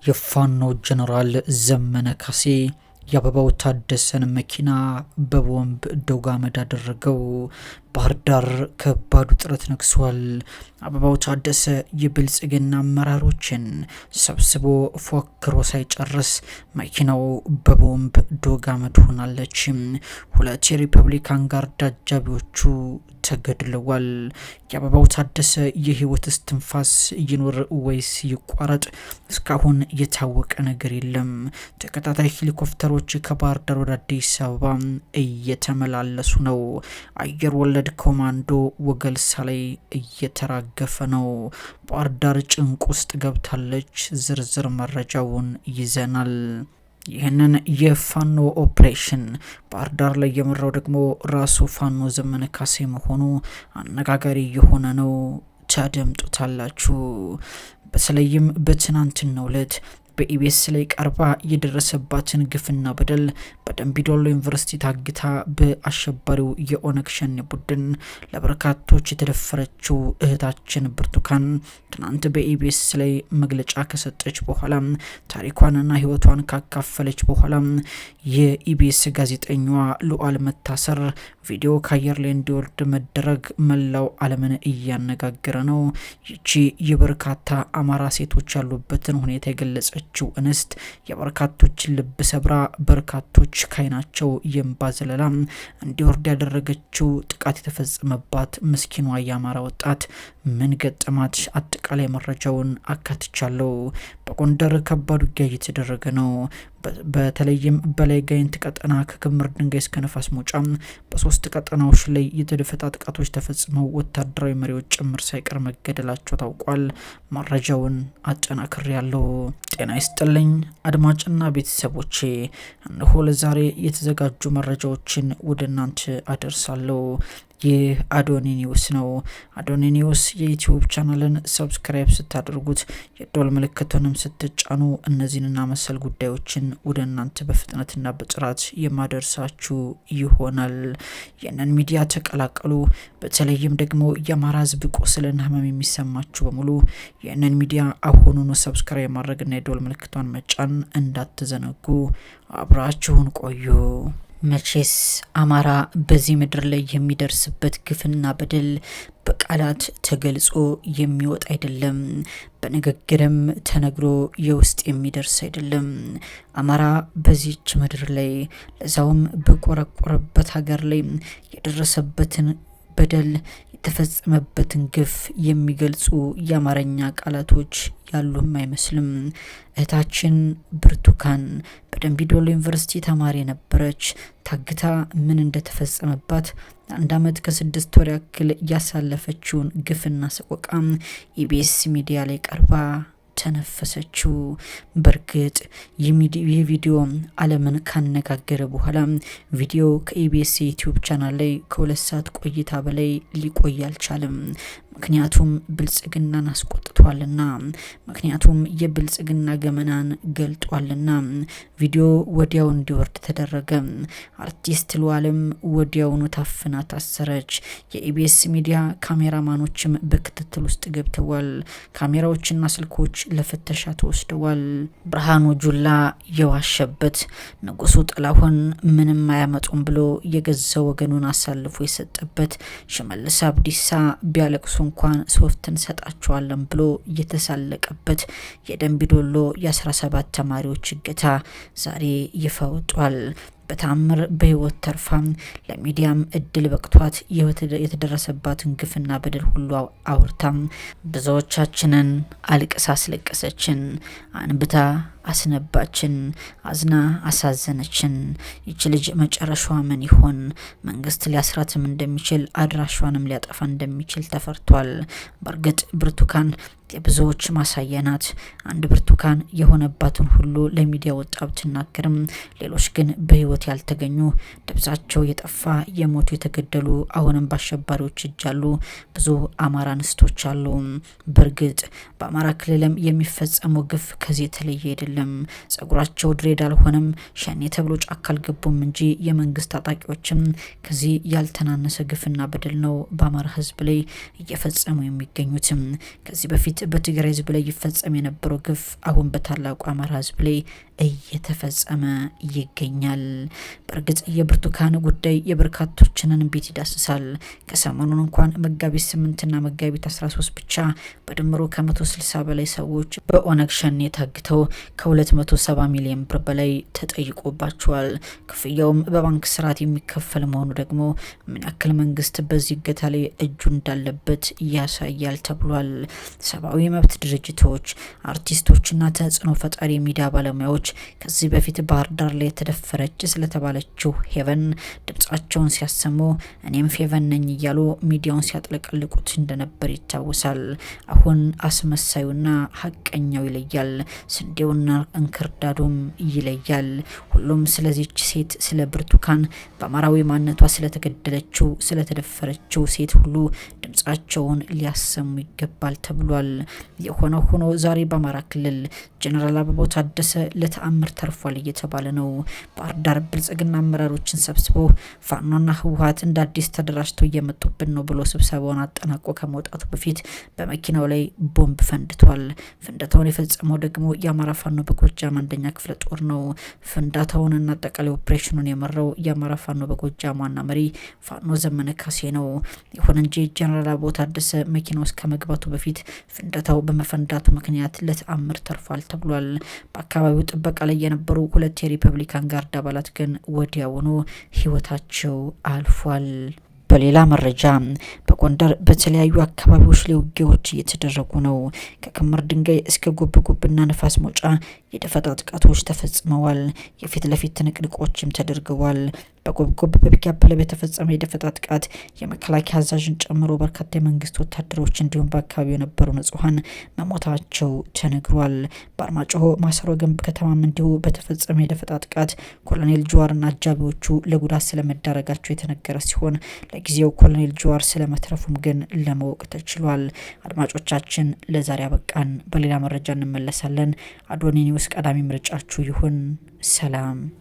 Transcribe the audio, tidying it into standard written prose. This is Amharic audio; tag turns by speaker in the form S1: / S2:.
S1: የፋኖ ጀነራል ዘመነ ካሴ የአበባው ታደሰን መኪና በቦምብ ዶጋመድ አደረገው። ባህር ዳር ከባድ ውጥረት ነግሷል። አበባው ታደሰ የብልጽግና አመራሮችን ሰብስቦ ፎክሮ ሳይጨርስ መኪናው በቦምብ ዶጋመድ ሆናለች። ሁለት የሪፐብሊካን ጋርድ አጃቢዎቹ ተገድለዋል። የአበባው ታደሰ የህይወት እስትንፋስ ይኖር ወይስ ይቋረጥ እስካሁን የታወቀ ነገር የለም። ተከታታይ ሄሊኮፕተሮች ከባህር ዳር ወደ አዲስ አበባ እየተመላለሱ ነው። አየር ወለድ ኮማንዶ ወገልሳ ላይ እየተራገፈ ነው። ባህር ዳር ጭንቅ ውስጥ ገብታለች። ዝርዝር መረጃውን ይዘናል። ይህንን የፋኖ ኦፕሬሽን ባህር ዳር ላይ የመራው ደግሞ ራሱ ፋኖ ዘመነ ካሴ መሆኑ አነጋጋሪ የሆነ ነው። ታደምጡታላችሁ። በተለይም በትናንትናው ዕለት በኢቢኤስ ላይ ቀርባ የደረሰባትን ግፍና በደል በደምቢዶሎ ዩኒቨርሲቲ ታግታ በአሸባሪው የኦነግ ሸኔ ቡድን ለበርካቶች የተደፈረችው እህታችን ብርቱካን ትናንት በኢቢኤስ ላይ መግለጫ ከሰጠች በኋላ ታሪኳንና ህይወቷን ካካፈለች በኋላ የኢቢኤስ ጋዜጠኛዋ ሉዓል መታሰር ቪዲዮ ከአየር ላይ እንዲወርድ መደረግ መላው ዓለምን እያነጋገረ ነው። ይቺ የበርካታ አማራ ሴቶች ያሉበትን ሁኔታ የገለጸችው እንስት የበርካቶችን ልብ ሰብራ በርካቶች ካይናቸው የእንባ ዘለላ እንዲወርድ ያደረገችው ጥቃት የተፈጸመባት ምስኪኗ የአማራ ወጣት ምን ገጠማት? አጠቃላይ መረጃውን አካትቻለሁ። በጎንደር ከባድ ውጊያ እየተደረገ ነው። በተለይም በላይ ጋይንት ቀጠና ከክምር ድንጋይ እስከ ነፋስ መውጫ በሶስት ቀጠናዎች ላይ የተደፈጣ ጥቃቶች ተፈጽመው ወታደራዊ መሪዎች ጭምር ሳይቀር መገደላቸው ታውቋል። መረጃውን አጠናክሬያለሁ። ጤና ይስጥልኝ አድማጭና ቤተሰቦቼ፣ እነሆ ለዛሬ የተዘጋጁ መረጃዎችን ወደ እናንተ አደርሳለሁ። ይህ አዶኒ ኒውስ ነው። አዶኒ ኒውስ የዩቲዩብ ቻናልን ሰብስክራይብ ስታደርጉት የዶል ምልክቱንም ስትጫኑ እነዚህንና መሰል ጉዳዮችን ወደ እናንተ በፍጥነትና በጥራት የማደርሳችሁ ይሆናል። ይህንን ሚዲያ ተቀላቀሉ። በተለይም ደግሞ የአማራ ሕዝብ ቁስልና ህመም የሚሰማችሁ በሙሉ ይህንን ሚዲያ አሁኑኑ ሰብስክራይብ ማድረግና የዶል ምልክቷን መጫን እንዳትዘነጉ። አብራችሁን ቆዩ። መቼስ አማራ በዚህ ምድር ላይ የሚደርስበት ግፍና በደል በቃላት ተገልጾ የሚወጣ አይደለም። በንግግርም ተነግሮ የውስጥ የሚደርስ አይደለም። አማራ በዚህች ምድር ላይ ለዛውም በቆረቆረበት ሀገር ላይ የደረሰበትን በደል የተፈጸመበትን ግፍ የሚገልጹ የአማርኛ ቃላቶች ያሉም አይመስልም። እህታችን ብርቱካን በደምቢዶሎ ዩኒቨርሲቲ ተማሪ ነበረች። ታግታ ምን እንደተፈጸመባት 1 ዓመት ከ6 ወር ያክል ያሳለፈችውን ግፍና ሰቆቃ ኢቢኤስ ሚዲያ ላይ ቀርባ ተነፈሰችው። በርግጥ ይህ ቪዲዮ ዓለምን ካነጋገረ በኋላ ቪዲዮ ከኢቢኤስ ዩቲዩብ ቻናል ላይ ከ2 ሰዓት ቆይታ በላይ ሊቆይ አልቻለም። ምክንያቱም ብልጽግናን አስቆጥቷልና፣ ምክንያቱም የብልጽግና ገመናን ገልጧልና ቪዲዮ ወዲያው እንዲወርድ ተደረገ። አርቲስት ሉዓልም ወዲያውኑ ታፍና ታሰረች። የኢቢኤስ ሚዲያ ካሜራማኖችም በክትትል ውስጥ ገብተዋል። ካሜራዎችና ስልኮች ለፍተሻ ተወስደዋል። ብርሃኑ ጁላ የዋሸበት፣ ንጉሱ ጥላሁን ምንም አያመጡም ብሎ የገዛ ወገኑን አሳልፎ የሰጠበት፣ ሽመልስ አብዲሳ ቢያለቅሱ እንኳን ሶፍት እንሰጣቸዋለን ብሎ የተሳለቀበት የደምቢዶሎ የ17 ተማሪዎች እገታ ዛሬ ይፋ ወጥቷል። በታምር በህይወት ተርፋም ለሚዲያም እድል በቅቷት የተደረሰባትን ግፍና በደል ሁሉ አውርታም ብዙዎቻችንን አልቅሳ አስለቀሰችን፣ አንብታ አስነባችን፣ አዝና አሳዘነችን። ይች ልጅ መጨረሻዋ ምን ይሆን? መንግስት ሊያስራትም እንደሚችል አድራሿንም ሊያጠፋ እንደሚችል ተፈርቷል። በእርግጥ ብርቱካን የብዙዎች ማሳያ ናት። አንድ ብርቱካን የሆነባትን ሁሉ ለሚዲያ ወጣ ብትናገርም ሌሎች ግን በህይወት ያልተገኙ፣ ደብዛቸው የጠፋ፣ የሞቱ፣ የተገደሉ አሁንም በአሸባሪዎች እጅ ያሉ ብዙ አማራ አንስቶች አሉ። በእርግጥ በአማራ ክልልም የሚፈጸመው ግፍ ከዚህ የተለየ አይደለም። ጸጉራቸው ድሬድ አልሆነም፣ ሸኔ ተብሎ ጫካ አልገቡም እንጂ የመንግስት ታጣቂዎችም ከዚህ ያልተናነሰ ግፍና በደል ነው በአማራ ህዝብ ላይ እየፈጸሙ የሚገኙትም። ከዚህ በፊት በትግራይ ህዝብ ላይ ይፈጸም የነበረው ግፍ አሁን በታላቁ አማራ ህዝብ ላይ እየተፈጸመ ይገኛል። በእርግጥ የብርቱካን ጉዳይ የበርካቶችንን ቤት ይዳስሳል። ከሰሞኑን እንኳን መጋቢት 8 እና መጋቢት 13 ብቻ በድምሩ ከ160 በላይ ሰዎች በኦነግ ሸኔ ታግተው ከ270 ሚሊዮን ብር በላይ ተጠይቆባቸዋል። ክፍያውም በባንክ ስርዓት የሚከፈል መሆኑ ደግሞ ምን ያክል መንግስት በዚህ እገታ ላይ እጁ እንዳለበት ያሳያል ተብሏል። ሰብአዊ መብት ድርጅቶች፣ አርቲስቶችና ተጽዕኖ ፈጣሪ ሚዲያ ባለሙያዎች ከዚህ በፊት ባህር ዳር ላይ የተደፈረች ስለተባለችው ሄቨን ድምጻቸውን ሲያሰሙ እኔም ሄቨን ነኝ እያሉ ሚዲያውን ሲያጥለቀልቁት እንደነበር ይታወሳል። አሁን አስመሳዩና ሀቀኛው ይለያል፣ ስንዴውና እንክርዳዱም ይለያል። ሁሉም ስለዚች ሴት ስለ ብርቱካን በአማራዊ ማንነቷ ስለተገደለችው ስለተደፈረችው ሴት ሁሉ ድምጻቸውን ሊያሰሙ ይገባል ተብሏል። የሆነ ሆኖ ዛሬ በአማራ ክልል ጀነራል አበባው ታደሰ ለተአምር ተርፏል እየተባለ ነው። ባህር ዳር ብልጽግና አመራሮችን ሰብስቦ ፋኖና ህወሓት እንደ አዲስ ተደራጅተው እየመጡብን ነው ብሎ ስብሰባውን አጠናቆ ከመውጣቱ በፊት በመኪናው ላይ ቦምብ ፈንድቷል። ፍንዳታውን የፈጸመው ደግሞ የአማራ ፋኖ በጎጃም አንደኛ ክፍለ ጦር ነው። ፍንዳታውንና አጠቃላይ ኦፕሬሽኑን የመራው የአማራ ፋኖ በጎጃም ዋና መሪ ፋኖ ዘመነ ካሴ ነው። ይሁን እንጂ ጀነራል አበባው ታደሰ መኪና ውስጥ ከመግባቱ በፊት ፍንዳታው በመፈንዳቱ ምክንያት ለተአምር ተርፏል ተብሏል። በአካባቢው ጥበቃ ላይ የነበሩ 2 የሪፐብሊካን ጋርድ አባላት ግን ወዲያውኑ ህይወታቸው አልፏል። በሌላ መረጃ በጎንደር በተለያዩ አካባቢዎች ላይ ውጊያዎች እየተደረጉ ነው። ከክምር ድንጋይ እስከ ጉብጉብና ነፋስ መውጫ የደፈጣ ጥቃቶች ተፈጽመዋል። የፊት ለፊት ትንቅንቆችም ተደርገዋል። በጉብጉብ በፒካፕ ላይ የተፈጸመ የደፈጣ ጥቃት የመከላከያ አዛዥን ጨምሮ በርካታ የመንግስት ወታደሮች እንዲሁም በአካባቢው የነበሩ ንጹሃን መሞታቸው ተነግሯል። በአርማጭሆ ማሰሮ ገንብ ከተማም እንዲሁ በተፈጸመ የደፈጣ ጥቃት ኮሎኔል ጀዋርና አጃቢዎቹ ለጉዳት ስለመዳረጋቸው የተነገረ ሲሆን ለጊዜው ኮሎኔል ጀዋር ስለመትረፉም ግን ለማወቅ ተችሏል። አድማጮቻችን ለዛሬ አበቃን። በሌላ መረጃ እንመለሳለን። አዶኒ ኒውስ ቀዳሚ ምርጫችሁ ይሁን። ሰላም።